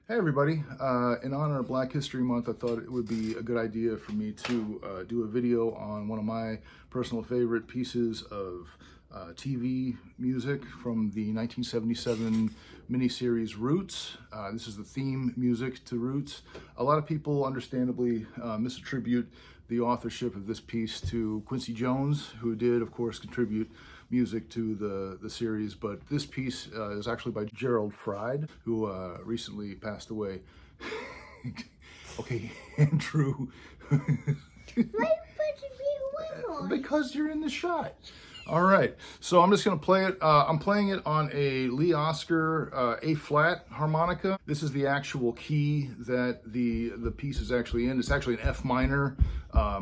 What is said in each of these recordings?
Hey everybody, in honor of Black History Month, I thought it would be a good idea for me to do a video on one of my personal favorite pieces of TV music from the 1977 miniseries Roots. This is the theme music to Roots. A lot of people understandably misattribute the authorship of this piece to Quincy Jones, who did, of course, contribute music to the series, but this piece is actually by Gerald Fried, who recently passed away. Okay, Andrew. Why are you putting me away? Because you're in the shot. All right, so I'm just gonna play it. I'm playing it on a Lee Oscar A-flat harmonica. This is the actual key that the piece is actually in. It's actually an F minor,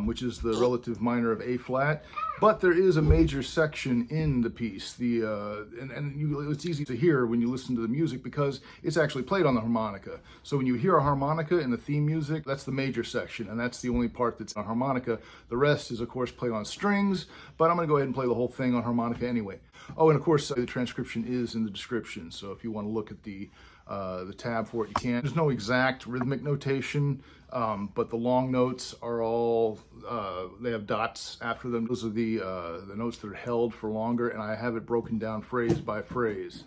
which is the relative minor of A-flat. But there is a major section in the piece. It's easy to hear when you listen to the music because it's actually played on the harmonica. So when you hear a harmonica in the theme music, that's the major section, and that's the only part that's on harmonica. The rest is, of course, played on strings, but I'm gonna go ahead and play the whole thing on harmonica anyway. Oh, and of course, the transcription is in the description, so if you want to look at the tab for it, you can. There's no exact rhythmic notation, but the long notes are all, they have dots after them. Those are the notes that are held for longer, and I have it broken down phrase by phrase.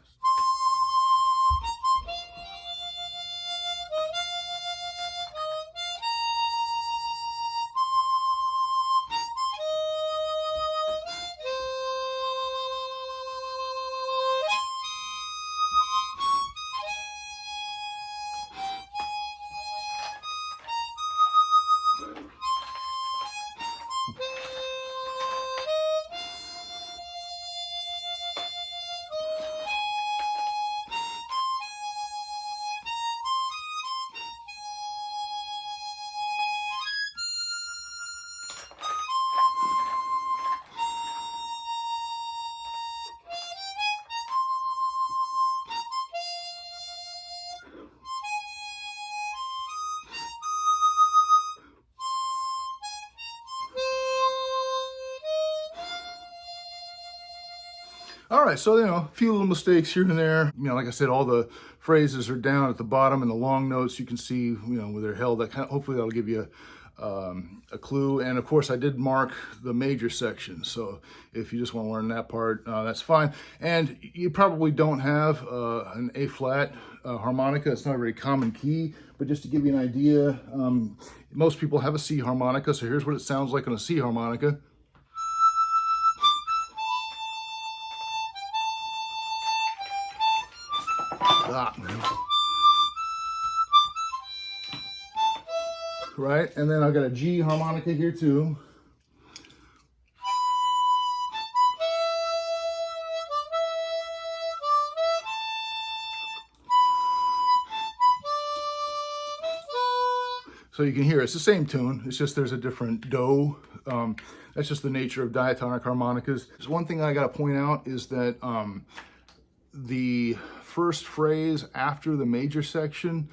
All right, so, a few little mistakes here and there. Like I said, all the phrases are down at the bottom, and the long notes you can see, where they're held. Hopefully that'll give you a clue. And of course, I did mark the major section. So if you just want to learn that part, that's fine. And you probably don't have an A-flat harmonica. It's not a very common key, but just to give you an idea, most people have a C harmonica. So here's what it sounds like on a C harmonica. Right, and then I've got a G harmonica here too. So you can hear it's the same tune, it's just there's a different do. That's just the nature of diatonic harmonicas. So one thing I gotta point out is that the first phrase after the major section,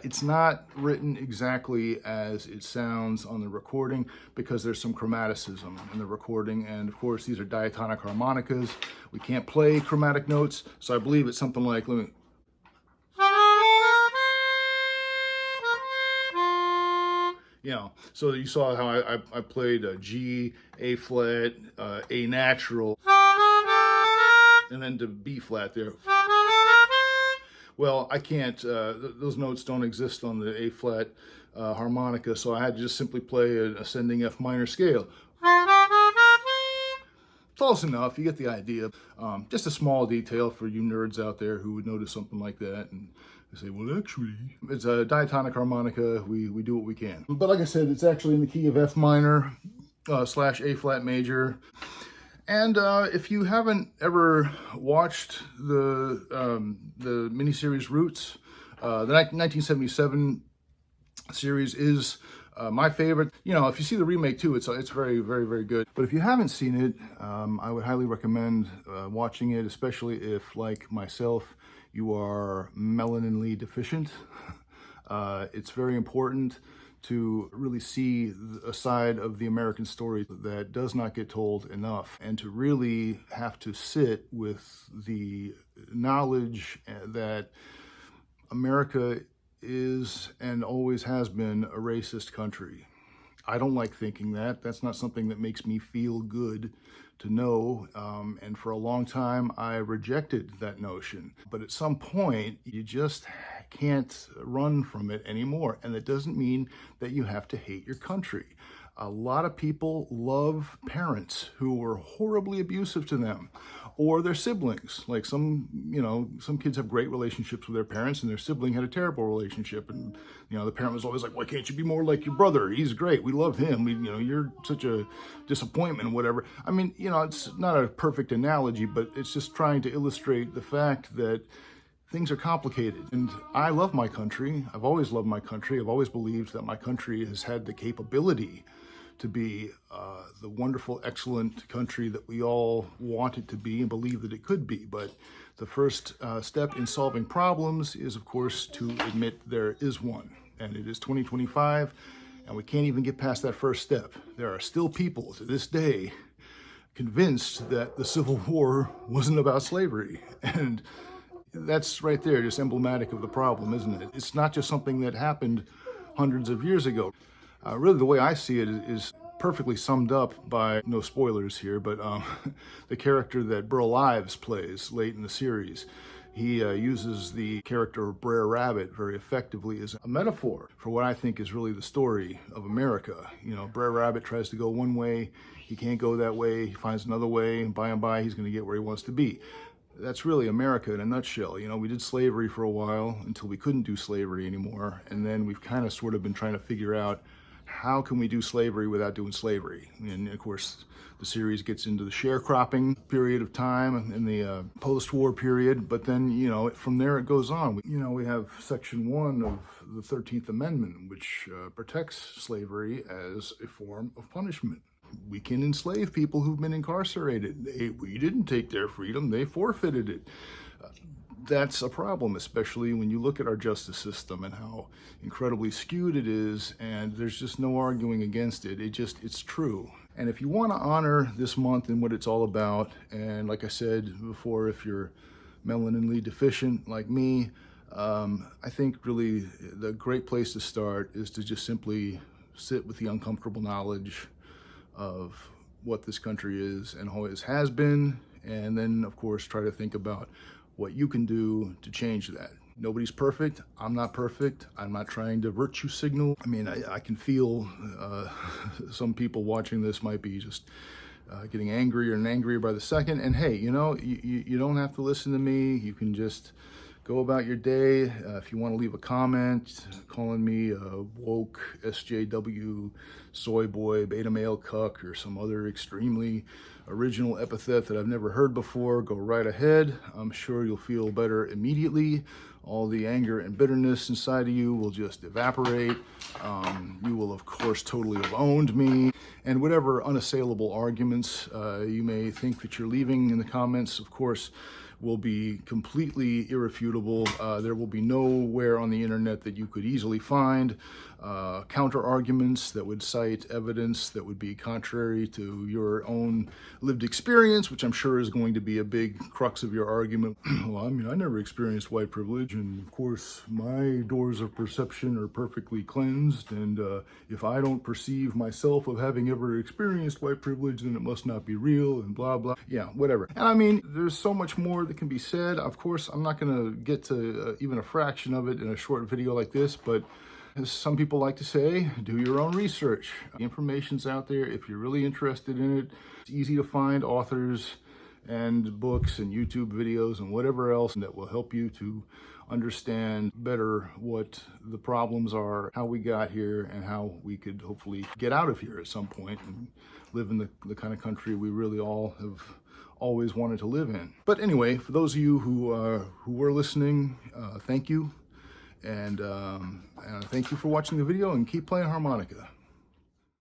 it's not written exactly as it sounds on the recording because there's some chromaticism in the recording. And of course, these are diatonic harmonicas. We can't play chromatic notes. So I believe it's something like, so you saw how I played a G, A flat, A natural, and then to B flat there. Well, I can't, those notes don't exist on the A-flat harmonica, so I had to just simply play an ascending F minor scale. Close enough, you get the idea. Just a small detail for you nerds out there who would notice something like that and say, well, actually, it's a diatonic harmonica, we do what we can. But like I said, it's actually in the key of F minor slash A-flat major. And if you haven't ever watched the miniseries Roots, the 1977 series is my favorite. If you see the remake too, it's very, very, very good. But if you haven't seen it, I would highly recommend watching it, especially if, like myself, you are melanin deficient. It's very important to really see a side of the American story that does not get told enough, and to really have to sit with the knowledge that America is and always has been a racist country. I don't like thinking that. That's not something that makes me feel good to know. And for a long time, I rejected that notion. But at some point, you just can't run from it anymore. And that doesn't mean that you have to hate your country. A lot of people love parents who were horribly abusive to them, or their siblings. Like some kids have great relationships with their parents, and their sibling had a terrible relationship. And, the parent was always like, why can't you be more like your brother? He's great. We love him. You're such a disappointment, whatever. I mean, it's not a perfect analogy, but it's just trying to illustrate the fact that things are complicated. And I love my country. I've always loved my country. I've always believed that my country has had the capability to be the wonderful, excellent country that we all want it to be and believe that it could be. But the first step in solving problems is, of course, to admit there is one. And it is 2025, and we can't even get past that first step. There are still people to this day convinced that the Civil War wasn't about slavery. And that's right there, just emblematic of the problem, isn't it? It's not just something that happened hundreds of years ago. Really, the way I see it is perfectly summed up by, no spoilers here, but the character that Burl Ives plays late in the series. He uses the character of Brer Rabbit very effectively as a metaphor for what I think is really the story of America. Brer Rabbit tries to go one way, he can't go that way, he finds another way, and by he's going to get where he wants to be. That's really America in a nutshell. We did slavery for a while until we couldn't do slavery anymore, and then we've kind of sort of been trying to figure out how can we do slavery without doing slavery? And of course, the series gets into the sharecropping period of time and the post-war period, but then, from there it goes on. We have Section 1 of the 13th Amendment, which protects slavery as a form of punishment. We can enslave people who've been incarcerated. We didn't take their freedom, they forfeited it. That's a problem, especially when you look at our justice system and how incredibly skewed it is, and there's just no arguing against it. It's true. And if you want to honor this month and what it's all about, and like I said before, if you're melanin deficient like me, I think really the great place to start is to just simply sit with the uncomfortable knowledge of what this country is and always has been, and then of course try to think about what you can do to change that. Nobody's perfect. I'm not perfect. I'm not trying to virtue signal. I mean, I can feel some people watching this might be just getting angrier and angrier by the second. And hey, you don't have to listen to me. You can just go about your day. If you want to leave a comment calling me a woke SJW, soy boy, beta male cuck, or some other extremely original epithet that I've never heard before, go right ahead. I'm sure you'll feel better immediately. All the anger and bitterness inside of you will just evaporate. You will, of course, totally have owned me. And whatever unassailable arguments you may think that you're leaving in the comments, of course, will be completely irrefutable. There will be nowhere on the internet that you could easily find counter arguments that would cite evidence that would be contrary to your own lived experience, which I'm sure is going to be a big crux of your argument. Well, I mean, I never experienced white privilege, and of course my doors of perception are perfectly cleansed, and if I don't perceive myself of having ever experienced white privilege, then it must not be real, and blah blah. Yeah, whatever. And I mean, there's so much more that can be said. Of course, I'm not going to get to even a fraction of it in a short video like this, but as some people like to say, do your own research. The information's out there if you're really interested in it. It's easy to find authors and books and YouTube videos and whatever else that will help you to understand better what the problems are, how we got here, and how we could hopefully get out of here at some point and live in the kind of country we really all have always wanted to live in. But anyway, for those of you who were listening, thank you. And thank you for watching the video, and keep playing harmonica.